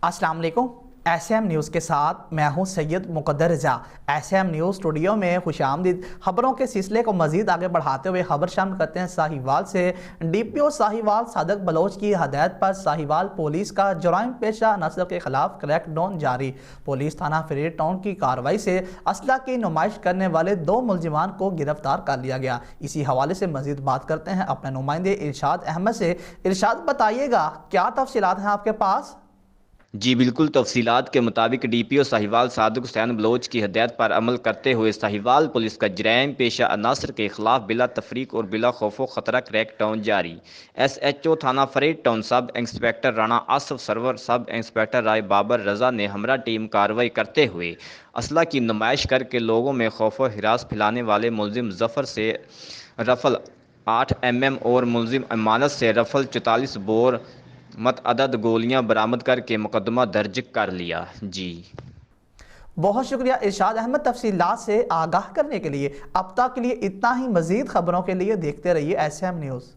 अस्सलाम वालेकुम। SM news के साथ मैं हूं सैयद मुक़द्दर रज़ा। SM न्यूज़ स्टूडियो में खुशामदीद। खबरों के सिलसिले को मज़ीद आगे बढ़ाते हुए खबर शामिल करते हैं साहिवाल से। DPO साहिवाल सादक बलोच की हदायत पर साहिवाल पुलिस का जुराइम पेशा अनासर के खिलाफ क्रैकडाउन जारी। पुलिस थाना फरीद टाउन की कार्रवाई से असला की नुमाइश करने वाले 2 मुलजिमान को गिरफ्तार कर लिया गया। इसी हवाले से मज़ीद बात करते हैं अपने नुमाइंदे इरशाद अहमद से। इरशाद, बताइएगा क्या तफसीलात हैं आपके पास? जी बिल्कुल, तफसीलात के मुताबिक DPO साहिवाल सादिक हुसैन बलोच की हदायत पर अमल करते हुए साहिवाल पुलिस का जराइम पेशा अनासर के खिलाफ बिला तफरीक और बिला खौफो खतरा क्रैकडाउन जारी। SHO थाना Farid town sub inspector Rana Asif Sarwar, sub inspector Rai Babar Raza ने हमरा टीम कार्रवाई करते हुए असला की नुमाइश करके लोगों में खौफ व हिरास फैलाने वाले मुलजिम जफर से रफल 8 mm और मुलजिम अमानत से रफल 44 बोर मतअदद गोलियां बरामद करके मुकदमा दर्ज कर लिया। जी बहुत शुक्रिया इरशाद अहमद, तफसीलात से आगाह करने के लिए। अब तक के लिए इतना ही। मजीद खबरों के लिए देखते रहिए SM न्यूज़।